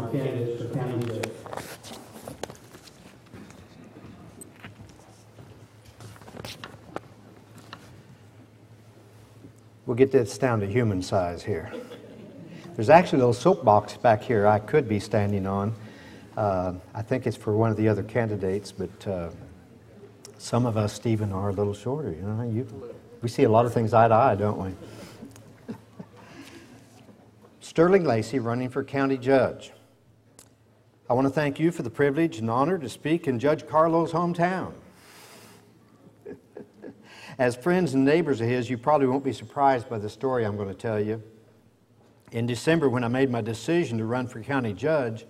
our candidates for county judge. We'll get this down to human size here. There's actually a little soapbox back here I could be standing on. I think it's for one of the other candidates, but some of us, Stephen, are a little shorter. You know, we see a lot of things eye to eye, don't we? Sterling Lacy, running for county judge. I want to thank you for the privilege and honor to speak in Judge Carlo's hometown. As friends and neighbors of his, you probably won't be surprised by the story I'm going to tell you. In December, when I made my decision to run for county judge,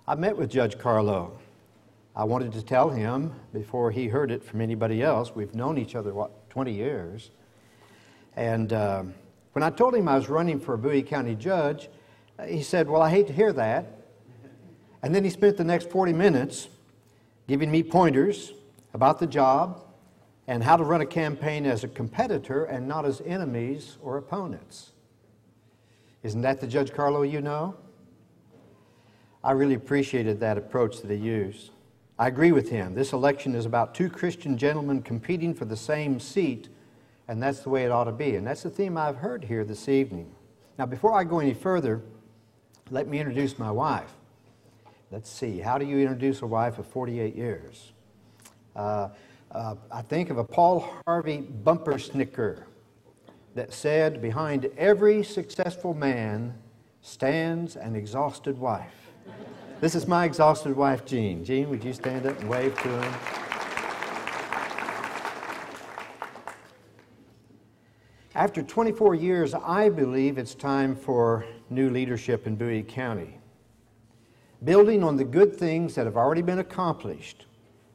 I met with Judge Carlo. I wanted to tell him, before he heard it from anybody else, we've known each other, 20 years. And when I told him I was running for a Bowie County judge, he said, well, I hate to hear that. And then he spent the next 40 minutes giving me pointers about the job and how to run a campaign as a competitor and not as enemies or opponents. Isn't that the Judge Carlo you know? I really appreciated that approach that he used. I agree with him. This election is about two Christian gentlemen competing for the same seat, and that's the way it ought to be. And that's the theme I've heard here this evening. Now, before I go any further, let me introduce my wife. Let's see, how do you introduce a wife of 48 years? I think of a Paul Harvey bumper sticker that said, behind every successful man stands an exhausted wife. This is my exhausted wife, Jean. Jean, would you stand up and wave to him? After 24 years, I believe it's time for new leadership in Bowie County. Building on the good things that have already been accomplished,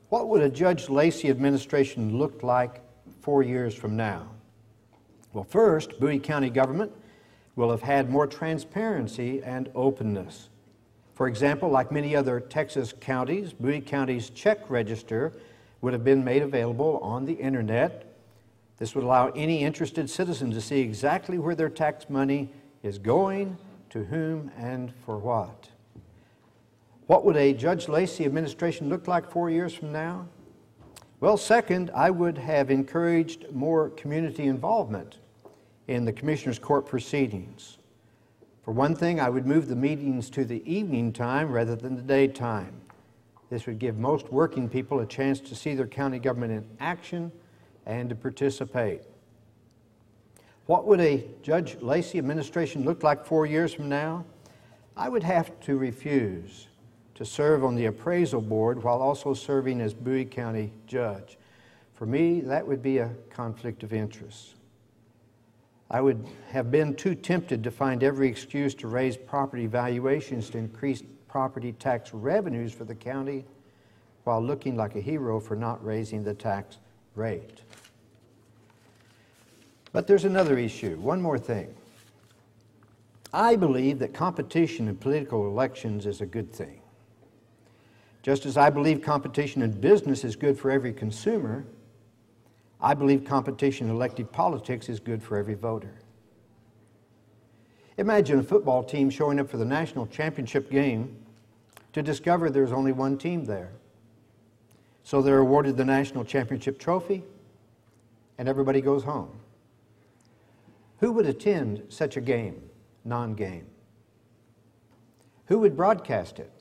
what would a Judge Lacy administration look like 4 years from now? Well, first, Bowie County government will have had more transparency and openness. For example, like many other Texas counties, Bowie County's check register would have been made available on the internet. This would allow any interested citizen to see exactly where their tax money is going, to whom, and for what. What would a Judge Lacy administration look like 4 years from now? Well, second, I would have encouraged more community involvement in the Commissioner's Court proceedings. For one thing, I would move the meetings to the evening time rather than the daytime. This would give most working people a chance to see their county government in action and to participate. What would a Judge Lacy administration look like 4 years from now? I would have to refuse to serve on the appraisal board while also serving as Bowie County judge. For me, that would be a conflict of interest. I would have been too tempted to find every excuse to raise property valuations to increase property tax revenues for the county while looking like a hero for not raising the tax rate. But there's another issue, one more thing. I believe that competition in political elections is a good thing. Just as I believe competition in business is good for every consumer, I believe competition in elective politics is good for every voter. Imagine a football team showing up for the national championship game to discover there's only one team there. So they're awarded the national championship trophy and everybody goes home. Who would attend such a game, non-game? Who would broadcast it?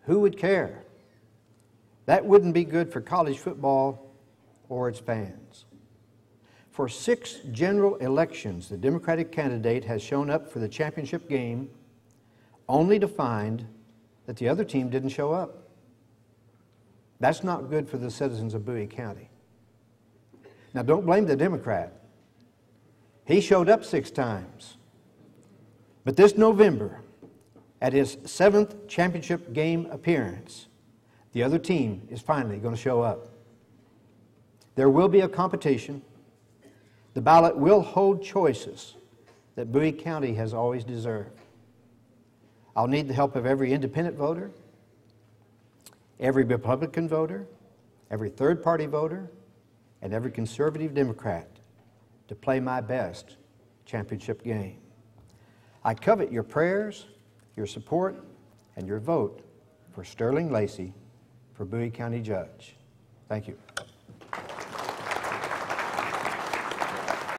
Who would care? That wouldn't be good for college football or its fans. For 6 general elections, the Democratic candidate has shown up for the championship game only to find that the other team didn't show up. That's not good for the citizens of Bowie County. Now, don't blame the Democrat. He showed up 6 times. But this November, at his 7th championship game appearance, the other team is finally going to show up. There will be a competition. The ballot will hold choices that Bowie County has always deserved. I'll need the help of every independent voter, every Republican voter, every third-party voter, and every conservative Democrat to play my best championship game. I covet your prayers, your support, and your vote for Sterling Lacy for Bowie County Judge. Thank you.